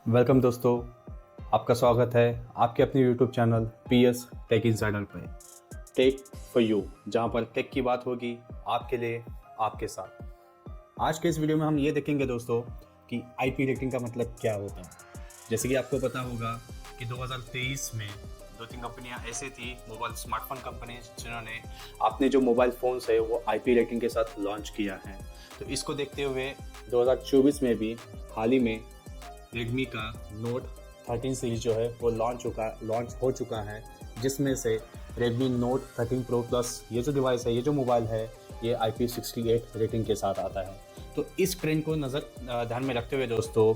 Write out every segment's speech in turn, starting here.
Welcome दोस्तों, आपका स्वागत है आपके अपने YouTube channel PS tech insider पे। टेक फॉर यू, जहाँ पर टेक की बात होगी आपके लिए, आपके साथ। आज के इस वीडियो में हम ये देखेंगे दोस्तों कि IP रेटिंग का मतलब क्या होता है। जैसे कि आपको पता होगा कि 2023 में 2-3 कंपनियां ऐसे थी, मोबाइल स्मार्टफोन कंपनी, जिन्होंने अपने जो मोबाइल फ़ोन्स है वो IP रेटिंग के साथ लॉन्च किया है। तो इसको देखते हुए 2024 में भी हाल ही में रेडमी का नोट 13 सीरीज जो है वो लॉन्च हो चुका है, जिसमें से रेडमी नोट 13 प्रो प्लस ये जो डिवाइस है, ये जो मोबाइल है, ये IP68 रेटिंग के साथ आता है। तो इस ट्रेंड को ध्यान में रखते हुए दोस्तों,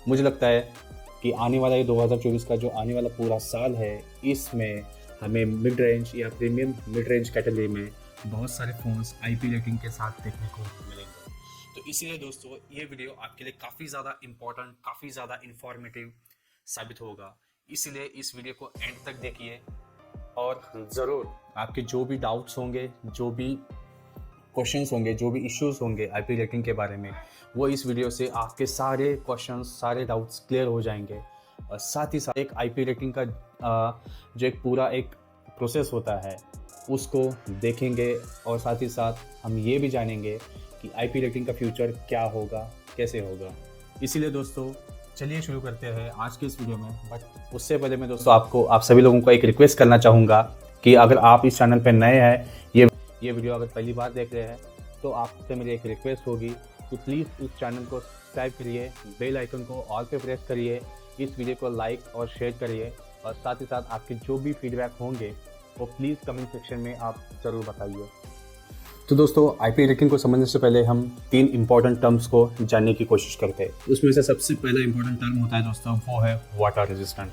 मुझे लगता है कि आने वाला ये 2024 का जो आने वाला पूरा साल है, इसमें हमें मिड रेंज या प्रीमियम मिड रेंज कैटेगरी में बहुत सारे फ़ोन्स IP रेटिंग के साथ देखने को मिलेंगे। तो इसीलिए दोस्तों ये वीडियो आपके लिए काफ़ी ज़्यादा इम्पोर्टेंट, काफ़ी ज़्यादा इन्फॉर्मेटिव साबित होगा। इसीलिए इस वीडियो को एंड तक देखिए और ज़रूर आपके जो भी डाउट्स होंगे, जो भी क्वेश्चंस होंगे, जो भी इश्यूज होंगे IP रेटिंग के बारे में, वो इस वीडियो से आपके सारे क्वेश्चंस, सारे डाउट्स क्लियर हो जाएंगे। और साथ ही साथ एक IP रेटिंग का जो एक पूरा एक प्रोसेस होता है उसको देखेंगे, और साथ ही साथ हम ये भी जानेंगे कि IP रेटिंग का फ्यूचर क्या होगा, कैसे होगा। इसीलिए दोस्तों चलिए शुरू करते हैं आज के इस वीडियो में। बट उससे पहले मैं दोस्तों आप सभी लोगों को एक रिक्वेस्ट करना चाहूँगा कि अगर आप इस चैनल पर नए हैं, ये वीडियो अगर पहली बार देख रहे हैं, तो आपसे मेरी एक रिक्वेस्ट होगी कि प्लीज़ इस चैनल को सब्सक्राइब करिए, बेल आइकन को ऑल पे प्रेस करिए, इस वीडियो को लाइक और शेयर करिए, और साथ ही साथ आपके जो भी फीडबैक होंगे वो प्लीज़ कमेंट सेक्शन में आप ज़रूर बताइए। तो दोस्तों IP रेटिंग को समझने से पहले हम 3 इंपॉर्टेंट टर्म्स को जानने की कोशिश करते हैं। उसमें से सबसे पहला इंपॉर्टेंट टर्म होता है दोस्तों, वो है वाटर रेजिस्टेंट।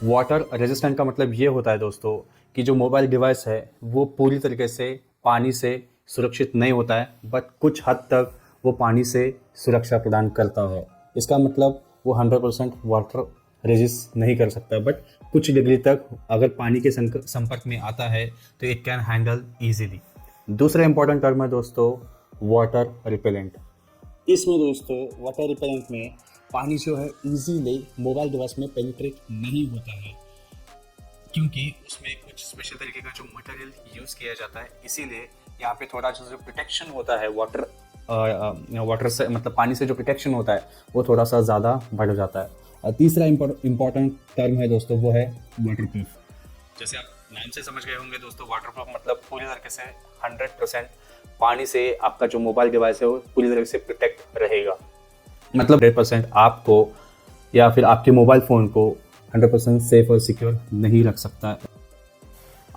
वाटर रेजिस्टेंट का मतलब ये होता है दोस्तों कि जो मोबाइल डिवाइस है वो पूरी तरीके से पानी से सुरक्षित नहीं होता है, बट कुछ हद तक वो पानी से सुरक्षा प्रदान करता है। इसका मतलब वो 100% वाटर रेजिस्ट नहीं कर सकता, बट कुछ डिग्री तक अगर पानी के संपर्क में आता है तो इट कैन हैंडल ईजिली। दूसरा इंपॉर्टेंट टर्म है दोस्तों वाटर रिपेलेंट। इसमें दोस्तों वाटर रिपेलेंट में पानी जो है ईजीली मोबाइल डिवाइस में पेनिट्रेट नहीं होता है, क्योंकि उसमें कुछ स्पेशल तरीके का जो मटेरियल यूज़ किया जाता है। इसीलिए यहाँ पे थोड़ा जो प्रोटेक्शन होता है वाटर से, मतलब पानी से जो प्रोटेक्शन होता है वो थोड़ा सा ज़्यादा बढ़ जाता है। और तीसरा इम्पॉर्टेंट टर्म है दोस्तों, वो है वाटरप्रूफ। जैसे आप नाम से समझ गए होंगे दोस्तों, वाटरप्रूफ मतलब पूरी तरीके से 100% पानी से आपका जो मोबाइल डिवाइस है वो पूरी तरीके से प्रोटेक्ट रहेगा। मतलब 100% आपको या फिर आपके मोबाइल फ़ोन को 100% सेफ और सिक्योर नहीं रख सकता।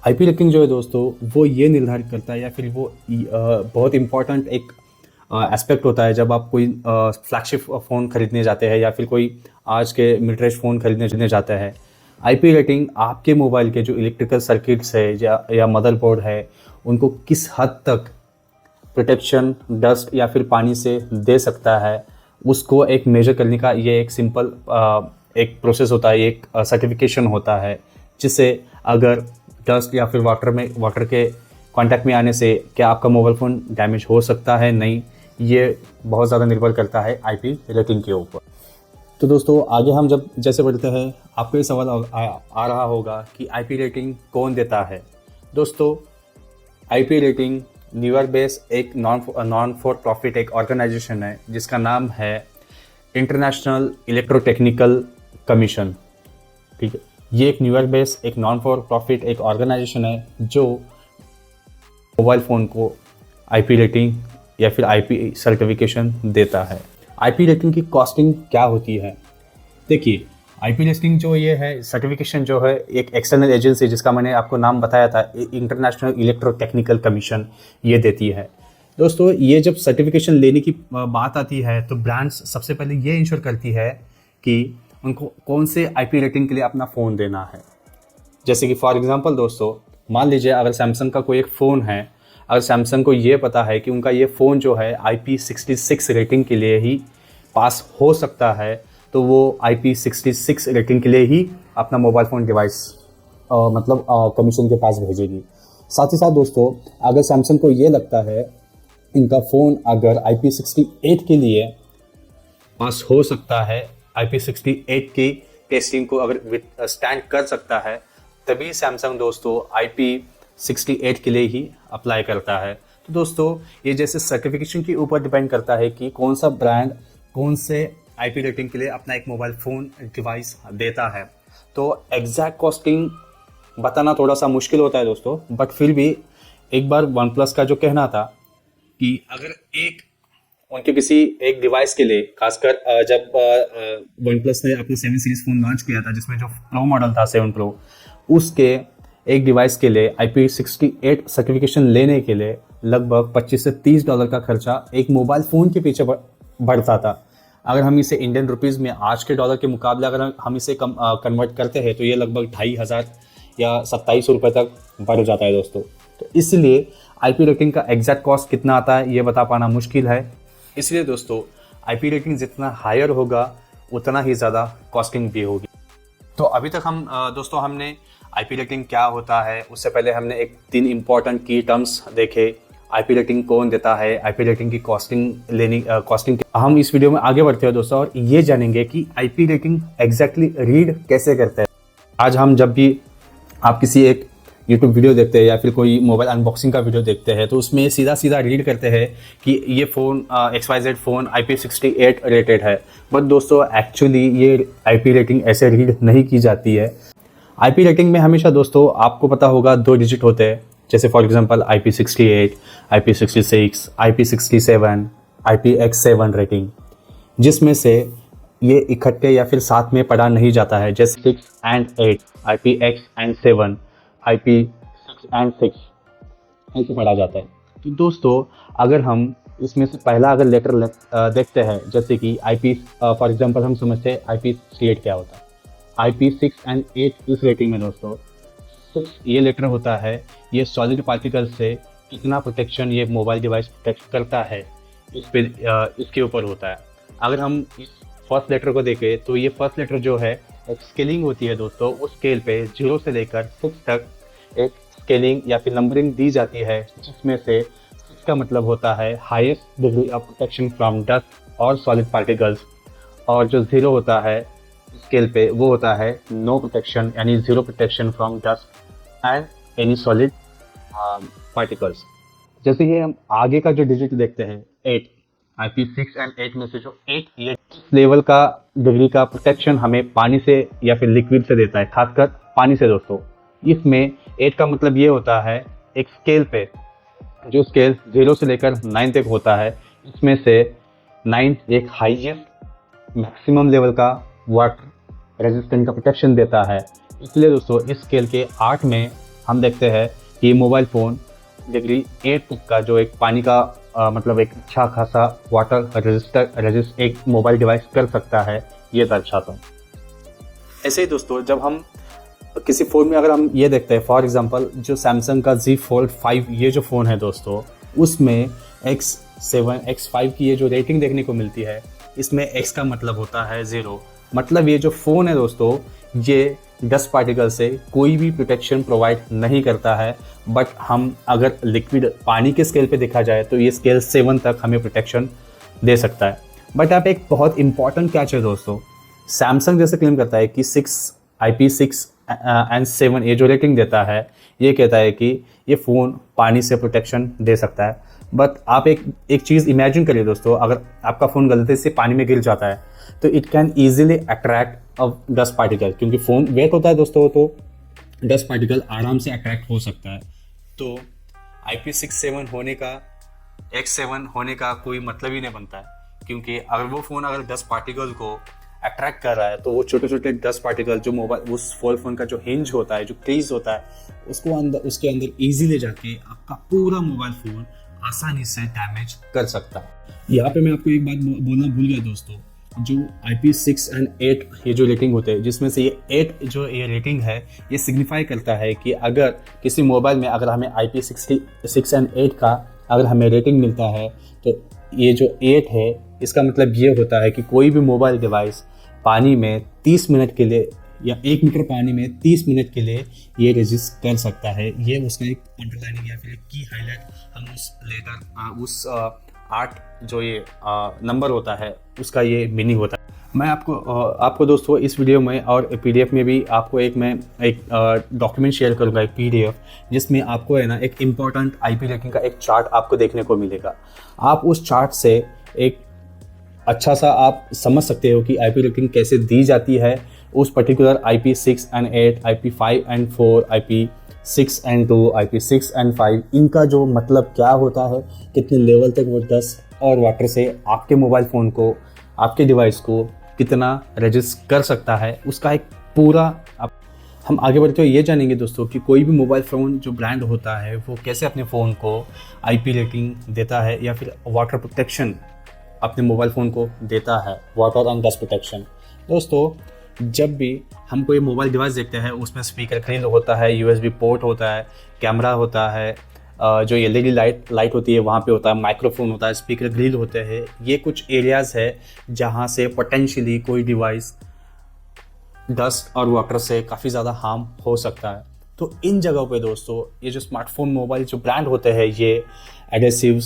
IP रेटिंग जो है दोस्तों वो ये निर्धारित करता है, या फिर वो बहुत इंपॉर्टेंट एक एस्पेक्ट होता है जब आप कोई फ्लैगशिप फ़ोन खरीदने जाते हैं या फिर कोई आज के मिड रेंज फ़ोन खरीदने जाता है। IP रेटिंग आपके मोबाइल के जो इलेक्ट्रिकल सर्किट्स है या मदरबोर्ड है, उनको किस हद तक प्रोटेक्शन डस्ट या फिर पानी से दे सकता है, उसको एक मेजर करने का ये एक सिंपल एक प्रोसेस होता है, एक सर्टिफिकेशन होता है, जिससे अगर डस्ट या फिर वाटर के कांटेक्ट में आने से क्या आपका मोबाइल फ़ोन डैमेज हो सकता है, नहीं, ये बहुत ज़्यादा निर्भर करता है IP रेटिंग के ऊपर। तो दोस्तों आगे हम जैसे बढ़ते हैं, आपको ये सवाल आ रहा होगा कि IP रेटिंग कौन देता है। दोस्तों IP रेटिंग न्यूयॉर्क बेस्ड एक नॉन फॉर प्रॉफिट एक ऑर्गेनाइजेशन है, जिसका नाम है इंटरनेशनल इलेक्ट्रोटेक्निकल कमीशन। ठीक है, ये एक न्यूयॉर्क बेस्ड एक नॉन फॉर प्रॉफिट एक ऑर्गेनाइजेशन है जो मोबाइल फ़ोन को IP रेटिंग या फिर IP सर्टिफिकेशन देता है। IP रेटिंग की कॉस्टिंग क्या होती है? देखिए, IP रेटिंग जो ये है, सर्टिफिकेशन जो है, एक एक्सटर्नल एजेंसी जिसका मैंने आपको नाम बताया था, इंटरनेशनल इलेक्ट्रोटेक्निकल कमीशन, ये देती है। दोस्तों ये जब सर्टिफिकेशन लेने की बात आती है तो ब्रांड्स सबसे पहले ये इंश्योर करती है कि उनको कौन से IP रेटिंग के लिए अपना फ़ोन देना है। जैसे कि फॉर एग्जांपल दोस्तों, मान लीजिए अगर सैमसंग का कोई एक फ़ोन है, अगर सैमसंग को ये पता है कि उनका ये फ़ोन जो है IP66 रेटिंग के लिए ही पास हो सकता है, तो वो IP66 रेटिंग के लिए ही अपना मोबाइल फ़ोन डिवाइस कमीशन के पास भेजेगी। साथ ही साथ दोस्तों, अगर सैमसंग को ये लगता है इनका फ़ोन अगर IP68 के लिए पास हो सकता है, IP68 की टेस्टिंग को अगर स्टैंड कर सकता है, तभी सैमसंग दोस्तों IP68 के लिए ही अप्लाई करता है। तो दोस्तों ये जैसे सर्टिफिकेशन के ऊपर डिपेंड करता है कि कौन सा ब्रांड कौन से IP रेटिंग के लिए अपना एक मोबाइल फ़ोन डिवाइस देता है। तो एग्जैक्ट कॉस्टिंग बताना थोड़ा सा मुश्किल होता है दोस्तों, बट फिर भी एक बार वन प्लस का जो कहना था कि अगर उनके किसी एक डिवाइस के लिए, खासकर जब वन प्लस ने अपने 7 सीरीज फ़ोन लॉन्च किया था जिसमें जो प्रो मॉडल था 7 प्रो, उसके एक डिवाइस के लिए IP68 सर्टिफिकेशन लेने के लिए लगभग $25 से $30 का खर्चा एक मोबाइल फ़ोन के पीछे बढ़ता था। अगर हम इसे इंडियन रुपीज़ में आज के डॉलर के मुकाबले अगर हम इसे कन्वर्ट करते हैं तो ये लगभग 2500 या 2700 रुपये तक बढ़ जाता है दोस्तों। तो इसलिए IP रेटिंग का एग्जैक्ट कॉस्ट कितना आता है ये बता पाना मुश्किल है। इसलिए दोस्तों IP रेटिंग जितना हायर होगा उतना ही ज़्यादा कॉस्टिंग भी होगी। तो अभी तक हमने IP रेटिंग क्या होता है, उससे पहले हमने एक 3 इम्पॉर्टेंट की टर्म्स देखे। IP रेटिंग कौन देता है, IP रेटिंग की कॉस्टिंग हम इस वीडियो में आगे बढ़ते हैं दोस्तों, और ये जानेंगे कि IP रेटिंग एग्जैक्टली रीड कैसे करते हैं। आज हम जब भी आप किसी एक YouTube वीडियो देखते हैं या फिर कोई मोबाइल अनबॉक्सिंग का वीडियो देखते हैं तो उसमें सीधा रीड करते हैं कि ये phone XYZ phone IP68 rated है। बट दोस्तों एक्चुअली ये IP रेटिंग ऐसे रीड नहीं की जाती है। IP रेटिंग में हमेशा दोस्तों आपको पता होगा 2 डिजिट होते हैं, जैसे for example IP68, IP66, IP67, IPX7 rating, जिसमें से ये इकट्ठे या फिर साथ में पढ़ा नहीं जाता है, जैसे 6 and 8, IPX and 7, IP6 and 6 ऐसे पढ़ा जाता है। तो दोस्तों अगर हम इसमें से पहला अगर लेटर देखते हैं, जैसे कि IP फॉर एग्जांपल हम समझते हैं IP68 क्या होता है। IP6 and 8 इस रेटिंग में दोस्तों 6 ये लेटर होता है, ये सॉलिड पार्टिकल से कितना प्रोटेक्शन ये मोबाइल डिवाइस प्रोटेक्ट करता है इसके ऊपर होता है। अगर हम इस फर्स्ट लेटर को देखें तो ये फर्स्ट लेटर जो है एक स्केलिंग होती है दोस्तों। उस स्केल पे 0 से लेकर 6 तक एक स्केलिंग या फिर नंबरिंग दी जाती है, जिसमें से 6 का मतलब होता है highest degree of protection from dust और सॉलिड पार्टिकल्स, और जो 0 होता है स्केल पे वो होता है नो प्रोटेक्शन, यानी 0 protection from dust and any solid particles. जैसे ये हम आगे का जो डिजिट देखते हैं 8, IP6 and 8 में से जो 8 ये लेवल का डिग्री का प्रोटेक्शन हमें पानी से या फिर लिक्विड से देता है, खासकर पानी से दोस्तों। इसमें 8 का मतलब ये होता है एक स्केल पे, जो स्केल 0 से लेकर 9 तक होता है, इसमें से 9 एक हाईएस्ट मैक्सिमम लेवल का वाटर रेजिस्टेंट का प्रोटेक्शन देता है। इसलिए दोस्तों इस स्केल के 8 में हम देखते हैं कि मोबाइल फ़ोन डिग्री 8 तक का जो एक पानी का मतलब एक अच्छा खासा वाटर रेजिस्ट एक मोबाइल डिवाइस कर सकता है, ये दर्शाता हूँ। ऐसे ही दोस्तों जब हम किसी फ़ोन में अगर हम ये देखते हैं, फॉर एग्जांपल जो सैमसंग का Z Fold 5 ये जो फ़ोन है दोस्तों, उसमें X7 X5 की ये जो रेटिंग देखने को मिलती है, इसमें X का मतलब होता है 0। मतलब ये जो फ़ोन है दोस्तों ये डस्ट पार्टिकल से कोई भी प्रोटेक्शन प्रोवाइड नहीं करता है। बट हम अगर लिक्विड पानी के स्केल पे देखा जाए तो ये स्केल 7 तक हमें प्रोटेक्शन दे सकता है। बट यहाँ पे एक बहुत इंपॉर्टेंट कैच है दोस्तों, सैमसंग जैसे क्लेम करता है कि IP6 and 7 ये जो रेटिंग देता है ये कहता है कि ये फ़ोन पानी से प्रोटेक्शन दे सकता है। बट आप एक चीज़ इमेजिन करिए दोस्तों, अगर आपका फ़ोन गलती से पानी में गिर जाता है तो it can easily attract a dust particle, क्योंकि फ़ोन वेट होता है दोस्तों, तो डस्ट पार्टिकल आराम से अट्रैक्ट हो सकता है। तो IP67 होने का X7 होने का कोई मतलब ही नहीं बनता है, क्योंकि अगर वो फ़ोन अगर डस्ट पार्टिकल को अट्रैक्ट कर रहा है तो वो छोटे छोटे डस्ट पार्टिकल जो मोबाइल उस फ़ोन का जो हिंज होता है, जो केस होता है, उसके अंदर ईजीली जाके आपका पूरा मोबाइल फ़ोन आसानी से डैमेज कर सकता है। यहाँ पे मैं आपको एक बात बोलना भूल गया दोस्तों, जो IP6 and 8 ये जो रेटिंग होते हैं, जिसमें से ये 8 जो ये रेटिंग है ये सिग्निफाई करता है कि अगर किसी मोबाइल में अगर हमें IP6 and 8 का अगर हमें रेटिंग मिलता है तो ये जो 8 है इसका मतलब ये होता है कि कोई भी मोबाइल डिवाइस पानी में 30 मिनट के लिए या 1 मीटर पानी में 30 मिनट के लिए ये रेजिस्ट कर सकता है। ये उसका एक अंडरलाइनिंग या फिर एक की हाईलाइट हम उस लेटर उस 8 जो ये नंबर होता है उसका ये मीनिंग होता है। मैं आपको दोस्तों इस वीडियो में और पीडीएफ में भी आपको मैं एक डॉक्यूमेंट शेयर करूंगा, एक पीडीएफ, जिसमें आपको है ना एक इम्पॉर्टेंट आईपी रेटिंग का एक चार्ट आपको देखने को मिलेगा। आप उस चार्ट से एक अच्छा सा आप समझ सकते हो कि आईपी रेटिंग कैसे दी जाती है उस particular IP6 and 8, IP5 and 4, IP6 and 2, IP6 and 5, इनका जो मतलब क्या होता है, कितने लेवल तक वो डस्ट और वाटर से आपके मोबाइल फ़ोन को, आपके डिवाइस को कितना रेजिस्ट कर सकता है, उसका एक पूरा हम आगे बढ़ते हुए ये जानेंगे दोस्तों कि कोई भी मोबाइल फ़ोन जो ब्रांड होता है वो कैसे अपने फ़ोन को आईपी रेटिंग देता है या फिर वाटर प्रोटेक्शन अपने मोबाइल फ़ोन को देता है, वाटर एंड डस्ट प्रोटेक्शन। दोस्तों जब भी हम कोई मोबाइल डिवाइस देखते हैं उसमें स्पीकर ग्रिल होता है, USB पोर्ट होता है, कैमरा होता है, जो LED लाइट होती है वहाँ पे होता है, माइक्रोफोन होता है, स्पीकर ग्रिल होते हैं। ये कुछ एरियाज़ है जहाँ से पोटेंशियली कोई डिवाइस डस्ट और वाटर से काफ़ी ज़्यादा हार्म हो सकता है। तो इन जगहों पे दोस्तों ये जो स्मार्टफोन मोबाइल जो ब्रांड होते हैं ये एडेसिव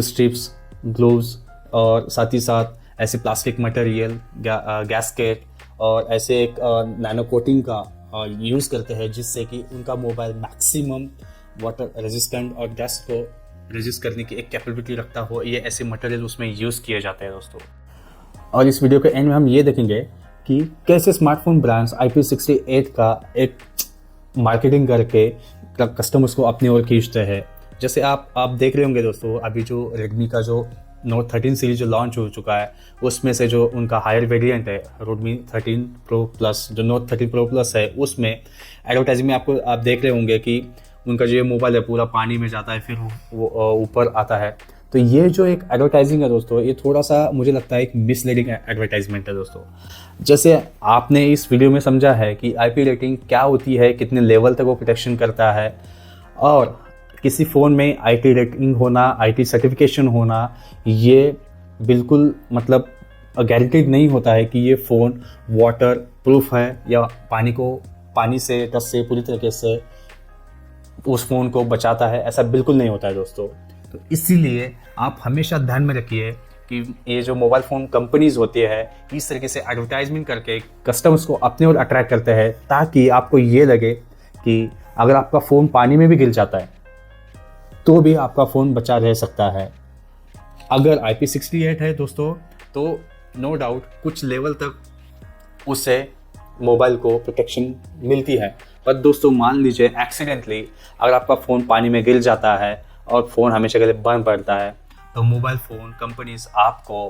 स्ट्रिप्स, ग्लोव्स और साथ ही साथ ऐसे प्लास्टिक मटेरियल, गैस्केट और ऐसे एक नैनो कोटिंग का यूज़ करते हैं जिससे कि उनका मोबाइल मैक्सिमम वाटर रेजिस्टेंट और डस्ट को रेजिस्ट करने की एक कैपेबिलिटी रखता हो। ये ऐसे मटेरियल उसमें यूज़ किए जाते हैं दोस्तों। और इस वीडियो के एंड में हम ये देखेंगे कि कैसे स्मार्टफोन ब्रांड्स IP68 का एक मार्केटिंग करके कस्टमर्स को अपनी ओर खींचते हैं। जैसे आप देख रहे होंगे दोस्तों, अभी जो रेडमी का जो Note 13 सीरीज जो लॉन्च हो चुका है उसमें से जो उनका हायर वेरिएंट है Redmi 13 Pro Plus, जो Note 13 Pro Plus है, उसमें एडवर्टाइजिंग में आप देख रहे होंगे कि उनका जो ये मोबाइल है पूरा पानी में जाता है फिर वो ऊपर आता है। तो ये जो एक एडवर्टाइजिंग है दोस्तों, ये थोड़ा सा मुझे लगता है एक मिसलीडिंग एडवर्टाइजमेंट है दोस्तों। जैसे आपने इस वीडियो में समझा है कि आईपी रेटिंग क्या होती है, कितने लेवल तक वो प्रोटेक्शन करता है, और किसी फ़ोन में आईटी रेटिंग होना, आईटी सर्टिफिकेशन होना, ये बिल्कुल मतलब गारंटीड नहीं होता है कि ये फ़ोन वाटर प्रूफ है या पानी से डस्ट से पूरी तरीके से उस फ़ोन को बचाता है, ऐसा बिल्कुल नहीं होता है दोस्तों। तो इसीलिए आप हमेशा ध्यान में रखिए कि ये जो मोबाइल फ़ोन कंपनीज़ होती है इस तरीके से एडवर्टाइजमेंट करके कस्टमर्स को अपने ओर अट्रैक्ट करते हैं ताकि आपको ये लगे कि अगर आपका फ़ोन पानी में भी गिर जाता है तो भी आपका फ़ोन बचा रह सकता है। अगर IP68 है दोस्तों तो नो डाउट कुछ लेवल तक उससे मोबाइल को प्रोटेक्शन मिलती है। पर दोस्तों मान लीजिए एक्सीडेंटली अगर आपका फ़ोन पानी में गिर जाता है और फ़ोन हमेशा के लिए बंद पड़ता है तो मोबाइल फ़ोन कंपनीज आपको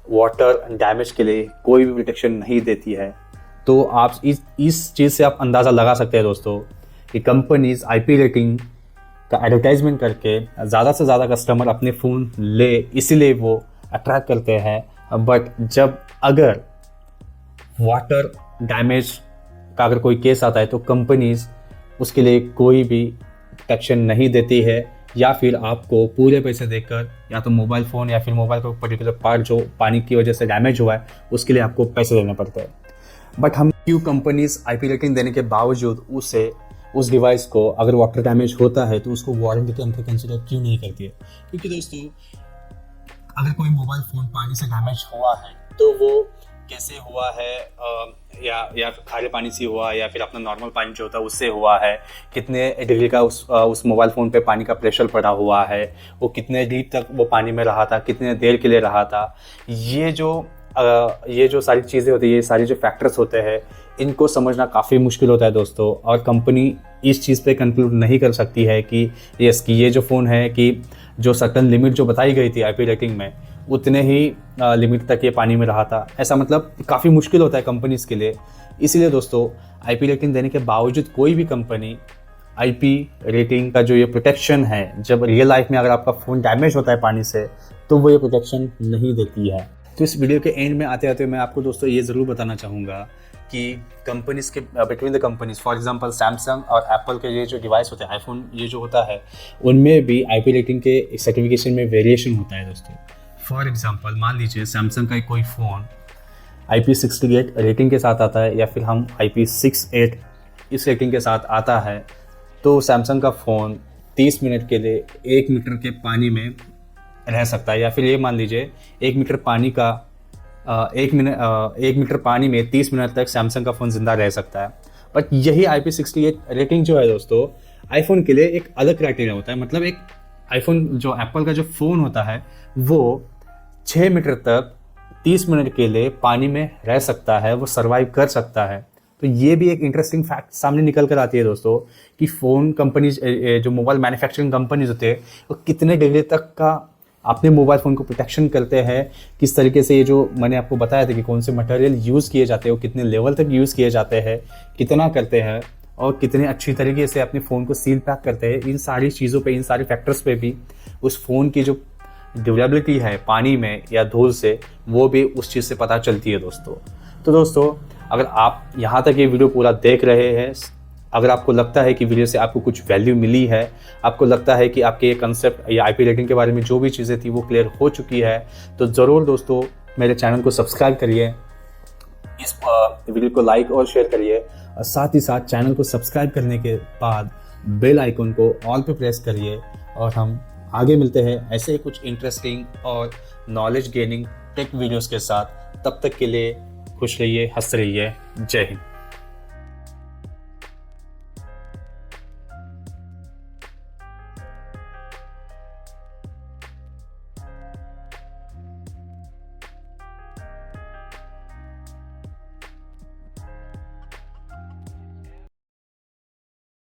वाटर डैमेज के लिए कोई भी प्रोटेक्शन नहीं देती है। तो आप इस चीज़ से आप अंदाज़ा लगा सकते हैं दोस्तों कि कंपनीज आईपी रेटिंग का एडवर्टाइजमेंट करके ज़्यादा से ज़्यादा कस्टमर अपने फ़ोन ले, इसीलिए वो अट्रैक्ट करते हैं। बट जब अगर वाटर डैमेज का अगर कोई केस आता है तो कंपनीज उसके लिए कोई भी प्रोटेक्शन नहीं देती है, या फिर आपको पूरे पैसे देकर या तो मोबाइल फ़ोन या फिर मोबाइल का पर्टिकुलर पार्ट जो पानी की वजह से डैमेज हुआ है उसके लिए आपको पैसे देने पड़ते हैं। बट हम क्यों कंपनीज आईपी रेटिंग देने के बावजूद उस डिवाइस को अगर वाटर डैमेज होता है तो उसको वारंटी के अंदर कंसिडर क्यों नहीं करती है? क्योंकि दोस्तों अगर कोई मोबाइल फ़ोन पानी से डैमेज हुआ है तो वो कैसे हुआ है, या खारे पानी से हुआ या फिर अपना नॉर्मल पानी जो होता है उससे हुआ है, कितने डिग्री का उस मोबाइल फ़ोन पे पानी का प्रेशर पड़ा हुआ है, वो कितने डीप तक वो पानी में रहा था, कितने देर के लिए रहा था, ये जो सारी चीज़ें होती है, ये सारी जो फैक्टर्स होते हैं इनको समझना काफ़ी मुश्किल होता है दोस्तों। और कंपनी इस चीज़ पे कंक्लूड नहीं कर सकती है कि ये जो फ़ोन है कि जो सर्टन लिमिट जो बताई गई थी आईपी रेटिंग में उतने ही लिमिट तक ये पानी में रहा था, ऐसा मतलब काफ़ी मुश्किल होता है कंपनीज़ के लिए। इसीलिए दोस्तों आईपी रेटिंग देने के बावजूद कोई भी कंपनी आईपी रेटिंग का जो ये प्रोटेक्शन है, जब रियल लाइफ में अगर आपका फ़ोन डैमेज होता है पानी से तो वो ये प्रोटेक्शन नहीं देती है। तो इस वीडियो के एंड में आते आते मैं आपको दोस्तों ये ज़रूर बताना चाहूँगा कि कंपनीज़ के between the companies, for example Samsung और एप्पल के ये जो डिवाइस होते हैं, आईफोन ये जो होता है, उनमें भी आईपी रेटिंग के सर्टिफिकेशन में वेरिएशन होता है दोस्तों। फॉर एग्जांपल मान लीजिए सैमसंग का कोई फ़ोन IP68 रेटिंग के साथ आता है या फिर हम IP68 इस रेटिंग के साथ आता है तो सैमसंग का फ़ोन 30 मिनट के लिए 1 मीटर के पानी में रह सकता है, या फिर ये मान लीजिए 1 मीटर पानी का 1 मीटर पानी में 30 मिनट तक सैमसंग का फ़ोन ज़िंदा रह सकता है। बट यही IP68 रेटिंग जो है दोस्तों, आईफोन के लिए एक अलग क्राइटेरिया होता है। मतलब एक आईफोन जो एप्पल का जो फ़ोन होता है वो 6 मीटर तक 30 मिनट के लिए पानी में रह सकता है, वो सर्वाइव कर सकता है। तो ये भी एक इंटरेस्टिंग फैक्ट सामने निकल कर आती है दोस्तों कि फ़ोन कंपनीज, जो मोबाइल मैन्युफैक्चरिंग कंपनीज होते हैं, वो कितने डिग्री तक का अपने मोबाइल फ़ोन को प्रोटेक्शन करते हैं, किस तरीके से ये जो मैंने आपको बताया था कि कौन से मटेरियल यूज़ किए जाते हैं, वो कितने लेवल तक यूज़ किए जाते हैं, कितना करते हैं और कितने अच्छी तरीके से अपने फ़ोन को सील पैक करते हैं। इन सारी चीज़ों पे, इन सारे फैक्टर्स पे भी उस फ़ोन की जो ड्यूरेबिलिटी है पानी में या धूल से, वो भी उस चीज़ से पता चलती है दोस्तों। तो दोस्तों, अगर आप यहाँ तक ये वीडियो पूरा देख रहे हैं, अगर आपको लगता है कि वीडियो से आपको कुछ वैल्यू मिली है, आपको लगता है कि आपके ये कंसेप्ट या IP रेटिंग के बारे में जो भी चीज़ें थी वो क्लियर हो चुकी है, तो ज़रूर दोस्तों मेरे चैनल को सब्सक्राइब करिए, इस वीडियो को लाइक और शेयर करिए, और साथ ही साथ चैनल को सब्सक्राइब करने के बाद बेल आइकन को ऑल पे प्रेस करिए। और हम आगे मिलते हैं ऐसे ही कुछ इंटरेस्टिंग और नॉलेज गेनिंग टेक वीडियोस के साथ। तब तक के लिए खुश रहिए, हंस रहिए। जय हिंद।